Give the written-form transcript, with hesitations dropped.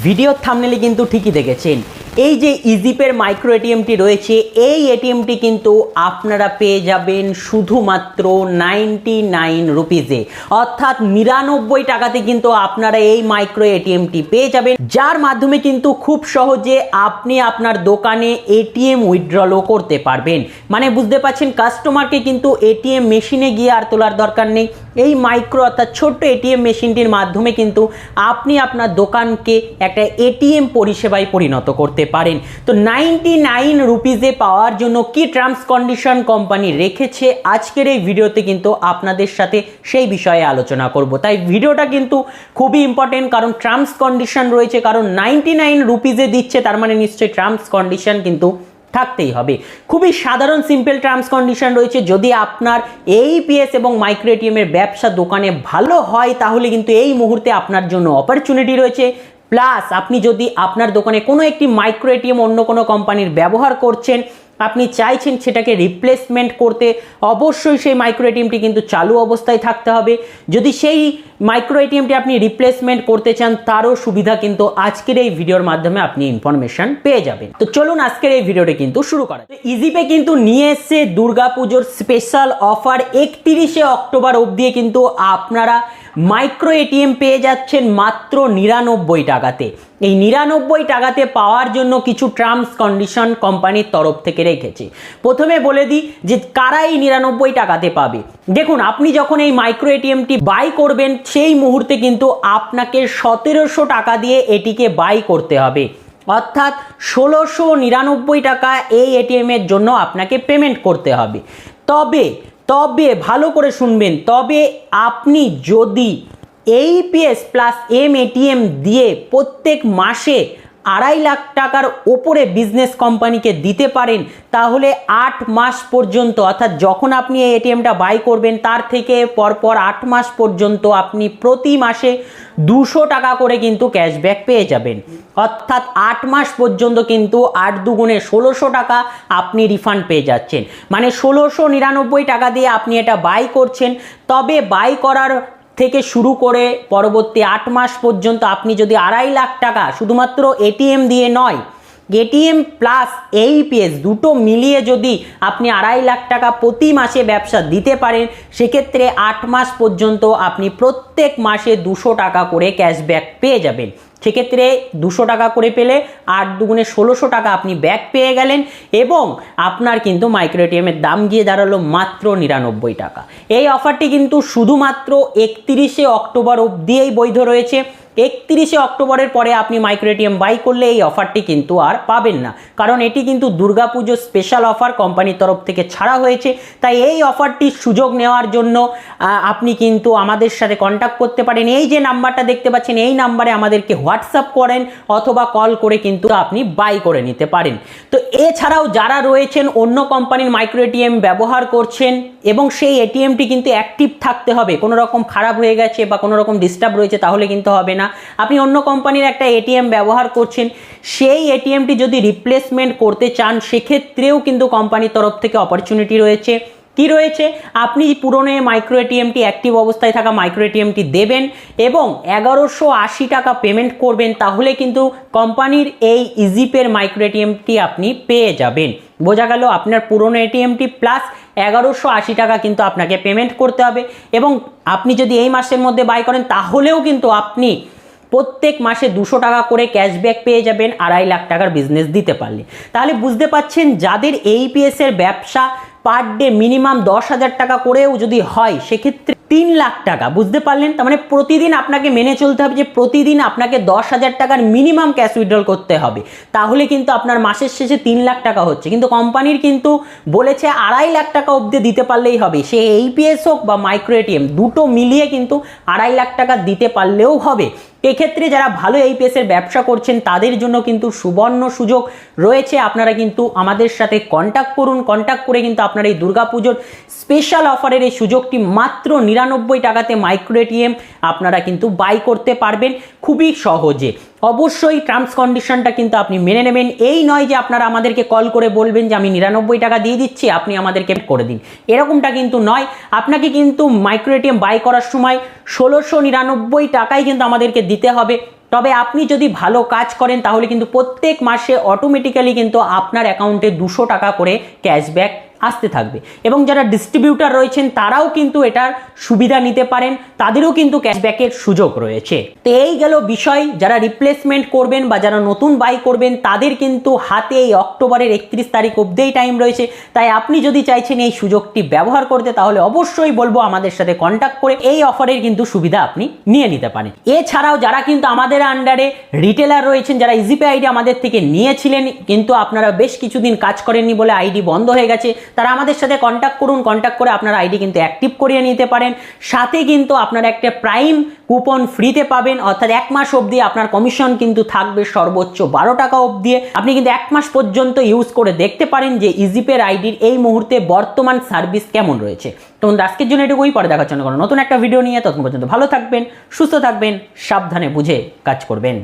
ভিডিওর থাম্বনেলে কিন্তু ঠিকই দেখেছেন, এই যে ইজিপের মাইক্রো এটিএমটি রয়েছে, এই এটিএমটি কিন্তু আপনারা পেয়ে যাবেন শুধুমাত্র 99 রুপিজে, অর্থাৎ 99 টাকাতে কিন্তু আপনারা এই মাইক্রো এটিএমটি পেয়ে যাবেন, যার মাধ্যমে কিন্তু খুব সহজে আপনি আপনার দোকানে এটিএম উইথড্রলও করতে পারবেন। মানে বুঝতে পারছেন, কাস্টমারকে কিন্তু এটিএম মেশিনে গিয়ে আর তোলার দরকার নেই। এই মাইক্রো অর্থাৎ ছোট্ট এটিএম মেশিনটির মাধ্যমে কিন্তু আপনি আপনার দোকানকে একটা এটিএম পরিষেবায় পরিণত করতে পারেন। তো 99 রুপিজে পাওয়ার জন্য কি টার্মস কন্ডিশন কোম্পানি রেখেছে, আজকের এই ভিডিওতে কিন্তু আপনাদের সাথে সেই বিষয়ে আলোচনা করব। তাই ভিডিওটা কিন্তু খুবই ইম্পর্টেন্ট, কারণ টার্মস কন্ডিশন রয়েছে, কারণ 99 রুপিজে দিচ্ছে, তার মানে নিশ্চয়ই টার্মস কন্ডিশন কিন্তু থাকতেই হবে। খুবই সাধারণ সিম্পল টার্মস কন্ডিশন রয়েছে। যদি আপনার এইপিএস এবং মাইক্রো এটিএমের ব্যবসা দোকানে ভালো হয়, তাহলে কিন্তু এই মুহূর্তে আপনার জন্য অপরচুনিটি রয়েছে। প্লাস আপনি যদি আপনার দোকানে কোনো একটি মাইক্রো এটিএম অন্য কোনো কোম্পানির ব্যবহার করছেন, আপনি চাইছেন সেটাকে রিপ্লেসমেন্ট করতে, অবশ্যই সেই মাইক্রো এটিএমটি কিন্তু চালু অবস্থায় থাকতে হবে। যদি সেই মাইক্রো এটিএমটি আপনি রিপ্লেসমেন্ট করতে চান, তারও সুবিধা কিন্তু আজকের এই ভিডিওর মাধ্যমে আপনি ইনফরমেশন পেয়ে যাবেন। তো চলুন আজকের এই ভিডিওটা কিন্তু শুরু করা। ইজিপে কিন্তু নিয়ে এসছে দুর্গাপুজোর স্পেশাল অফার। 31শে অক্টোবর অবধি কিন্তু আপনারা মাইক্রো এটিএম পেয়ে যাচ্ছেন মাত্র 99 টাকাতে। এই 99 টাকাতে পাওয়ার জন্য কিছু টার্মস কন্ডিশন কোম্পানির তরফ থেকে রেখেছে। প্রথমে বলে দিই যে কারা এই 99 টাকাতে পাবে। দেখুন, আপনি যখন এই মাইক্রো এটিএমটি বাই করবেন, সেই মুহূর্তে কিন্তু আপনাকে 1700 টাকা দিয়ে এটিকে বাই করতে হবে, অর্থাৎ 1699 টাকা এই এটিএম এর জন্য আপনাকে পেমেন্ট করতে হবে। তবে ভালো করে শুনবেন, তবে আপনি যদি এইপিএস প্লাস এম এটিএম দিয়ে প্রত্যেক মাসে 2.5 লাখ টাকার ওপরে বিজনেস কোম্পানিকে দিতে পারেন, তাহলে 8 মাস পর্যন্ত, অর্থাৎ যখন আপনি এই এটিএমটা বাই করবেন তার থেকে পরপর 8 মাস পর্যন্ত আপনি প্রতি মাসে 200 টাকা করে কিন্তু ক্যাশব্যাক পেয়ে যাবেন। অর্থাৎ 8 মাস পর্যন্ত কিন্তু 8 দুগুণে 1600 টাকা আপনি রিফান্ড পেয়ে যাচ্ছেন। মানে 1699 টাকা দিয়ে আপনি এটা বাই করছেন। তবে বাই করার থেকে শুরু করে পরবর্তী 8 মাস পর্যন্ত আপনি যদি 2.5 লাখ টাকা শুধুমাত্র এটিএম দিয়ে নয়, এটিএম প্লাস এইপিএস দুটো মিলিয়ে যদি আপনি 2.5 লাখ টাকা প্রতি মাসে ব্যবসা দিতে পারেন, সেক্ষেত্রে 8 মাস পর্যন্ত আপনি প্রত্যেক মাসে 200 টাকা করে ক্যাশব্যাক পেয়ে যাবেন। সেক্ষেত্রে 200 টাকা করে পেলে 8 দুগুণে 1600 টাকা আপনি ব্যাক পেয়ে গেলেন, এবং আপনার কিন্তু মাইক্রো এটিএমের দাম গিয়ে দাঁড়ালো মাত্র 99 টাকা। এই অফারটি কিন্তু শুধুমাত্র 31শে অক্টোবর অবধিই বৈধ রয়েছে। 31শে অক্টোবরের পরে আপনি মাইক্রো এটিএম বাই করলে এই অফারটি কিন্তু আর পাবেন না, কারণ এটি কিন্তু দুর্গাপুজো স্পেশাল অফার কোম্পানির তরফ থেকে ছাড়া হয়েছে। তাই এই অফারটির সুযোগ নেওয়ার জন্য আপনি কিন্তু আমাদের সাথে কন্ট্যাক্ট করতে পারেন। এই যে নাম্বারটা দেখতে পাচ্ছেন, এই নাম্বারে আমাদেরকে হোয়াটসঅ্যাপ করেন অথবা কল করে কিন্তু আপনি বাই করে নিতে পারেন। তো এছাড়াও যারা রয়েছেন অন্য কোম্পানির মাইক্রো এটিএম ব্যবহার করছেন এবং সেই এটিএমটি কিন্তু অ্যাক্টিভ থাকতে হবে, কোনো রকম খারাপ হয়ে গেছে বা কোনো রকম ডিস্টার্ব রয়েছে তাহলে কিন্তু হবে না। আপনি অন্য কোম্পানির একটা এটিএম ব্যবহার করছেন, সেই এটিএমটি যদি রিপ্লেসমেন্ট করতে চান, সেক্ষেত্রেও কিন্তু কোম্পানির তরফ থেকে অপরচুনিটি রয়েছে। কি রয়েছে? আপনি পুরনো মাইক্রো এটিএমটি অ্যাক্টিভ অবস্থায় থাকা মাইক্রো এটিএমটি দেবেন এবং 1180 টাকা পেমেন্ট করবেন, তাহলে কিন্তু কোম্পানির এই ইজিপের মাইক্রো এটিএমটি আপনি পেয়ে যাবেন। বোঝা গেল? আপনার পুরনো এটিএমটি প্লাস 1180 টাকা কিন্তু আপনাকে পেমেন্ট করতে হবে, এবং আপনি যদি এই মাসের মধ্যে বাই করেন, তাহলেও কিন্তু আপনি প্রত্যেক মাসে 200 টাকা করে ক্যাশব্যাক পেয়ে যাবেন 2.5 লাখ টাকার বিজনেস দিতে পারলে। তাহলে বুঝতে পাচ্ছেন, যাদের এইপিএস এর ব্যবসা পার ডে মিনিমাম 10,000 টাকা করেও যদি হয়, সেক্ষেত্রে 3 লাখ টাকা, বুঝতে পারলেন? তার মানে প্রতিদিন আপনাকে মেনে চলতে হবে যে প্রতিদিন আপনাকে 10,000 টাকার মিনিমাম ক্যাশ উইথড্রল করতে হবে, তাহলে কিন্তু আপনার মাসের শেষে 3 লাখ টাকা হচ্ছে। কিন্তু কোম্পানির কিন্তু বলেছে 2.5 লাখ টাকা অবধি দিতে পারলেই হবে। সে এইপিএস হোক বা মাইক্রো এটিএম, দুটো মিলিয়ে কিন্তু 2.5 লাখ টাকা দিতে পারলেও হবে। এক্ষেত্রে যারা ভালো এইপিএস এর ব্যবসা করছেন, তাদের জন্য কিন্তু সুবর্ণ সুযোগ রয়েছে। আপনারা কিন্তু আমাদের সাথে কন্ট্যাক্ট করুন, কন্ট্যাক্ট করে কিন্তু আপনারা এই দুর্গাপুজোর স্পেশাল অফারের এই সুযোগটি মাত্র 99 টাকাতে মাইক্রো এটিএম আপনারা কিন্তু বাই করতে পারবেন খুবই সহজে। অবশ্যই টার্মস কন্ডিশনটা কিন্তু আপনি মেনে নেবেন। এই নয় যে আপনারা আমাদেরকে কল করে বলবেন যে আমি 99 টাকা দিয়ে দিচ্ছি, আপনি আমাদেরকে করে দিন, এরকমটা কিন্তু নয়। আপনাকে কিন্তু মাইক্রো এটিএম বাই করার সময় 1699 টাকাই কিন্তু আমাদেরকে দিতে হবে। তবে আপনি যদি ভালো কাজ করেন তাহলে কিন্তু প্রত্যেক মাসে অটোমেটিক্যালি কিন্তু আপনার অ্যাকাউন্টে 200 টাকা করে ক্যাশব্যাক আসতে থাকবে। এবং যারা ডিস্ট্রিবিউটার রয়েছেন তারাও কিন্তু এটার সুবিধা নিতে পারেন, তাদেরও কিন্তু ক্যাশব্যাকের সুযোগ রয়েছে। তো এই গেল বিষয়, যারা রিপ্লেসমেন্ট করবেন বা যারা নতুন বাই করবেন তাদের কিন্তু হাতে এই অক্টোবরের 31 তারিখ অবধিই টাইম রয়েছে। তাই আপনি যদি চাইছেন এই সুযোগটি ব্যবহার করতে তাহলে অবশ্যই বলবো আমাদের সাথে কন্ট্যাক্ট করে এই অফারের কিন্তু সুবিধা আপনি নিয়ে নিতে পারেন। এছাড়াও যারা কিন্তু আমাদের আন্ডারে রিটেলার রয়েছেন, যারা ইজিপে আইডি আমাদের থেকে নিয়েছিলেন কিন্তু আপনারা বেশ কিছুদিন কাজ করেননি বলে আইডি বন্ধ হয়ে গেছে, তারা আমাদের সাথে কন্ট্যাক্ট করুন। কন্ট্যাক্ট করে আপনার আইডি কিন্তু অ্যাক্টিভ করিয়ে নিতে পারেন। সাথে কিন্তু আপনারা একটা প্রাইম কুপন ফ্রিতে পাবেন, অর্থাৎ 1 মাস অবধি আপনার কমিশন কিন্তু থাকবে সর্বোচ্চ 12 টাকা অবধি। আপনি কিন্তু 1 মাস পর্যন্ত ইউজ করে দেখতে পারেন যে ইজিপের আইডির এই মুহূর্তে বর্তমান সার্ভিস কেমন রয়েছে। তো আজকের জন্য এটুকুই, পরে দেখার জন্য কোনো নতুন একটা ভিডিও নিয়ে, ততক্ষণ পর্যন্ত ভালো থাকবেন, সুস্থ থাকবেন, সাবধানে বুঝে কাজ করবেন।